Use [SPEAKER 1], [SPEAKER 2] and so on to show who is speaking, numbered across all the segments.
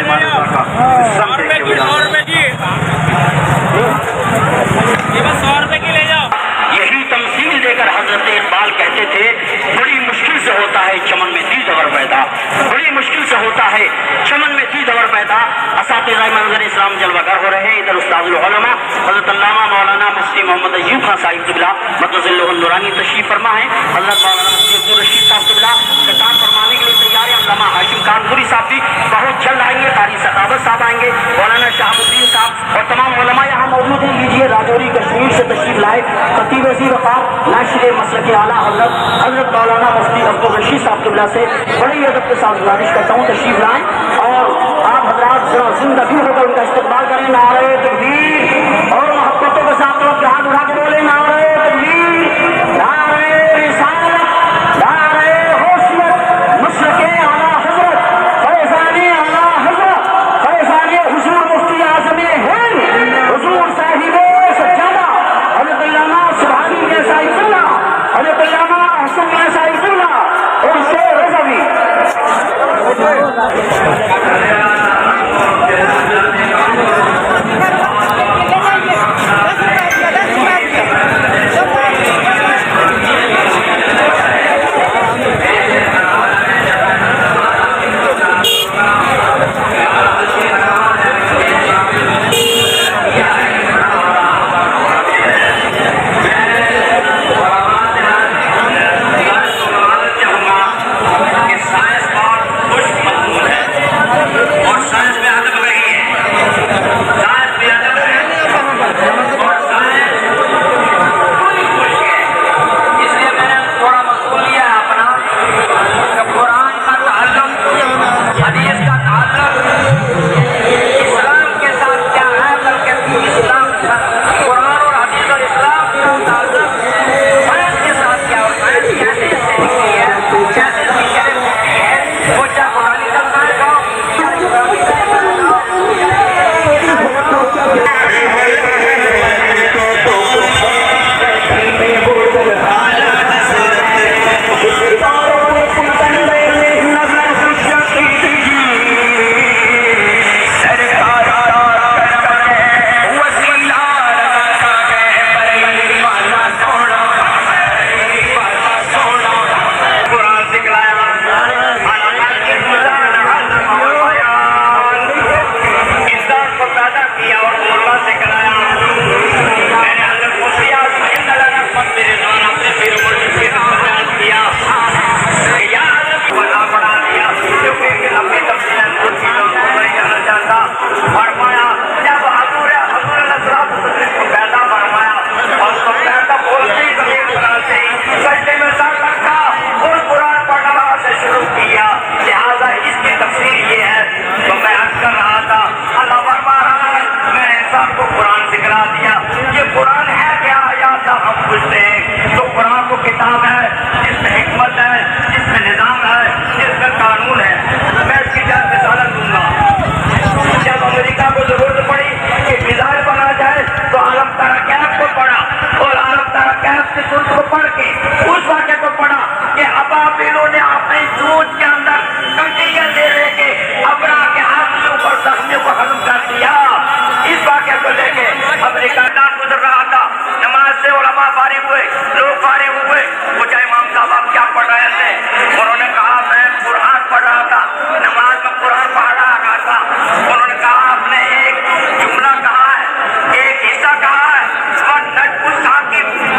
[SPEAKER 1] ईमान अल्लाह का सब देख के बजा। यही तमसील देकर हजरत इकबाल कहते थे बड़ी मुश्किल से होता है चमन में दी दवर पैदा, बड़ी मुश्किल से होता है चमन में दी दवर पैदा। असातिज़ा मंज़र इस्लाम जलवागर हो रहे हैं। इधर उस्तादुल उलमा हजरत अल्लामा मौलाना मुफ्ती मोहम्मद अय्यूब खान साहिब क़िबला मदज़िल्लुहुन नूरानी तशरीफ़ फरमा है। हजरत मौलाना मुफ्ती अब्दुल रशीद साहब क़िबला खिताब फरमाने के लिए तैयार है। अल्लामा हाशिम कानपुरी साहब भी बहुत जल्द आएंगे। कारी सखावत साहब आएंगे, मौलाना शहाबुद्दीन साहब और तमाम उलमा यहाँ मौजूद हैं। लीजिए राजौरी कश्मीर से तशरीफ लाए खतीब वज़ीर वक़ार नाशिर मसलक आला हज़रत मौलाना मुफ्ती अब्दुल रशीद साहब क़िबला से बड़ी अदब के साथ गुजारिश करता हूँ तशरीफ लाएँ और आप हज़रात जिंदा भी होकर उनका इस्तक़बाल करें। नारे तकबीर और मोहब्बतों के साथ लोग हाथ उठा के बोले नारे तकबीर, नारे रिसालत, नारे होशियत, मसलक आला हज़रत फैज़ान आला हज़रत फैज़ान हुज़ूर मुफ्ती आज़म हिंद हुज़ूर साहिब सज्जादा हज़रत अल्लामा सुभानी के साहिबुल्लाह हज़रत अल्लामा हसन के साहिबुल्लाह और शेर रज़वी। किताब है जिसमें हिकमत है, जिसमें निज़ाम है, जिसमें कानून है। मैं इसकी मिसाल दूंगा। जब अमेरिका को जरूरत पड़ी कि मिसाइल बना जाए तो आलम तारा कैफ को पढ़ा और आलम तारा कैफ की सूरत को पढ़ के उस वाक़े को पढ़ा कि अबाबिलों ने अपने जूझ के अंदर कंटियां दे लेके अबरा के हाथ के ऊपर जख्मियों को खत्म कर दिया। इस वाक़े को लेके अमेरिका का गुजर रहा था। नमाज से उलमा फारिग हुए, लोग फारिग हुए, पूछा इमाम साहब आप क्या पढ़ रहे थे? उन्होंने कहा मैं कुरान पढ़ रहा था, नमाज में कुरान पढ़ रहा था। उन्होंने कहा आपने एक जुमला कहा है, एक हिस्सा कहा है,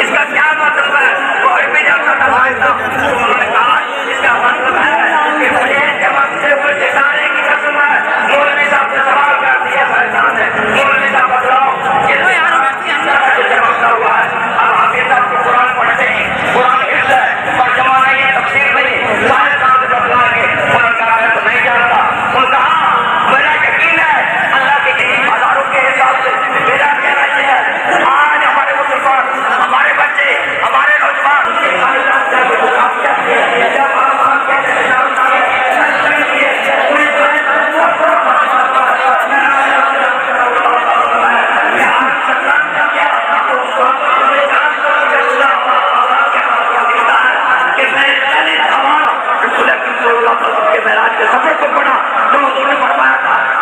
[SPEAKER 1] इसका क्या मतलब है? वो भी जानता था भाई साहब। उन्होंने कहा इसका मतलब है कि मुझे जब से वो सितारे की कसम है। मौलवी साहब से सवाल कर दिया परेशान है। मौलवी साहब बताओ हुआ है। अब हम ये सब कुरान पढ़ते हैं, कुरान हिफ्ज़ है और जमाना ये तफसीर नहीं सारे काम से बदला के उन्होंने कहा मैं तो नहीं जानता। उन्होंने कहा मेरा यकीन है अल्लाह के करीब हजारों के हिसाब से मेरा कहना ये है आज हमारे मुसलमान, हमारे बच्चे, हमारे नौजवान के महराज के सफर को पढ़ा तो उन्होंने फरमाया था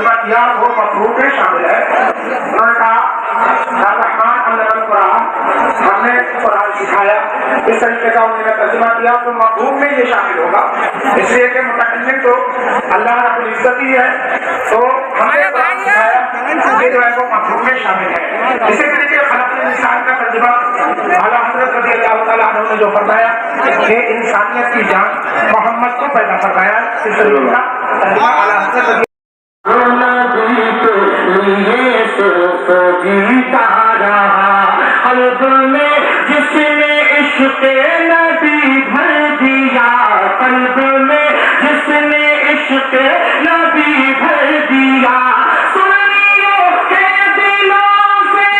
[SPEAKER 2] तर्जुमा किया वो मफहूम में शामिल है। उन्होंने कहा रहमान अल्लाह कुरान, हमने कुरान सिखाया, इस तरीके का उन्होंने तर्जुमा किया तो मफहूम में ये शामिल होगा, इसलिए कि मुतकल्लिम तो अल्लाह रब्बुल इज्जत ही है, तो हमने कुरान सिखाया, ये जो है वो मफहूम में शामिल है। इसी तरीके खलक़ुल इंसान का तर्जुमा आला हज़रत रज़ी अल्लाह तआला अन्हु ने जो फरमाया कि इंसानियत की जान मोहम्मद को पैदा फरमाया, इस तरीके का तर्जुमा आला हज़रत रज़ी
[SPEAKER 1] जीता रहा कल्ब में जिसने इश्क़ नबी भर दिया, कल्ब में जिसने इश्क़ नबी भर दिया, सुनियों के दिलों से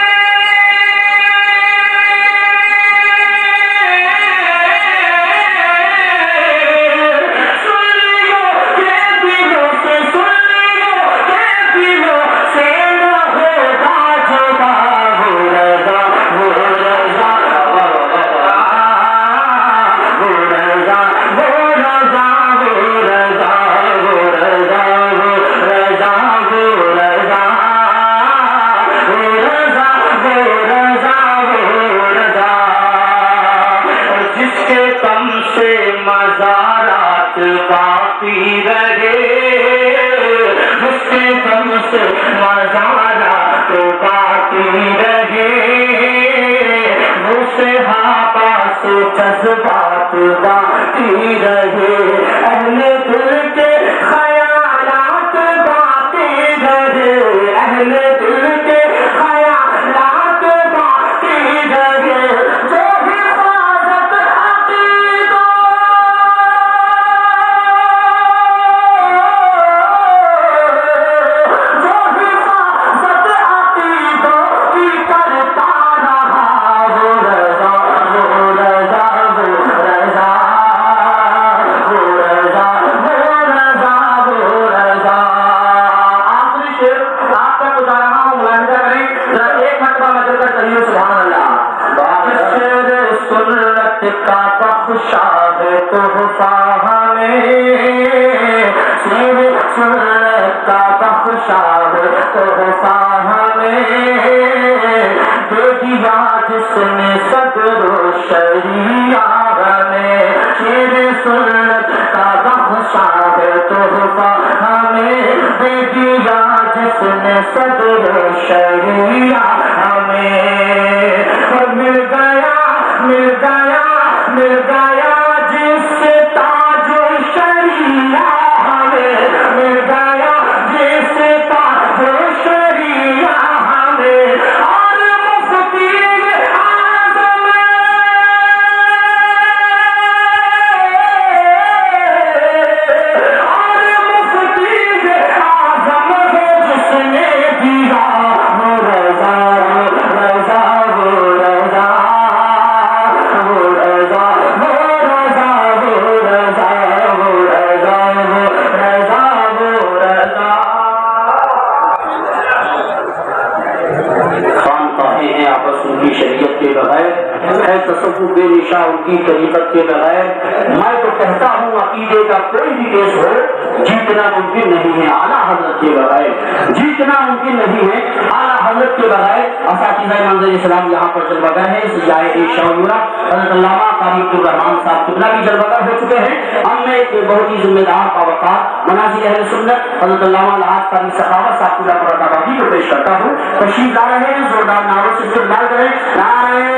[SPEAKER 1] सुनियों के दिलों से सुनियों के दिलों से न होगा जुदा वो रज़ा वो रज़ा वो रज़ा वो रज़ा वो रज़ा वो रज़ा वो रज़ा वो रज़ा वो रज़ा वो रज़ा वो रज़ा वो रज़ा और जिसके तम से मज़ारात बाकी रहे, जिसके तम से मज़ारात बाकी रहे, वो से हाबा से जज्बात बाकी रहे, अहले दिल के ख़यालात बाकी रहे, अहले दिल के ख़यालात बाकी रहे, जो हिफाज़त अक़ीदों जो हिफाज़त अक़ीदों की करता रहा, वो रज़ा वो रज़ा वो रज़ा वो रज़ा वो रज़ा वो रज़ा। आखिरी शेर आप तक बता रहा हूँ, मुलाहिज़ा करें जरा, एक मरतबा मैं चलकर कहिए सुभान अल्लाह। शेर सुन्नत का बख्शा है तोहफा हमें, शेर सुन्नत का बख्शा है तोहफा हमें, दे दिया जिसने सदरो शरिया हमें, शेर सुन्नत का बख्शा है तोहफा हमें, दे दिया जिसने सदरो शरिया हमें, और मिल गया मिल गया मिल गया जिससे ताजो शरिया हमें, मिल गया जिससे ताजो शरिया हमें, और मुफ्ती आज़म और मुफ्ती आज़म है जिसने दिया वो रज़ा वो रज़ा वो रज़ा वो रज़ा वो रज़ा वो रज़ा वो रज़ा वो रज़ा वो रज़ा। खानकाहें हैं आपस उनकी शरीयत के बगैर, है तसव्वुफ़ बेनिशा उनकी तरीक़त के बगैर। मैं तो कहता हूँ अक़ीदे का कोई भी केस हो, जीतना मुमकिन नहीं है आला हज़रत के बगैर, जीतना मुमकिन नहीं है आला हज़रत के बगैर। असातिज़ाए मंज़िल इस्लाम यहाँ पर जलवागर है, सियाए शाहूरा हज़रत अल्लामा क़ारी अब्दुर्रहमान साहब किबला भी जलवागर हो चुके हैं। हमने एक बहुत ही जिम्मेदार बावक़ार मनाज़िर अहले सुन्नत हज़रत अल्लामा लहाज़ क़ारी सखावत साहब किबला मुरादाबादी को पेश करता हूँ। तशरीफ़ ला रहे हैं, जोरदार नारों से इस्तक़बाल करें। नारे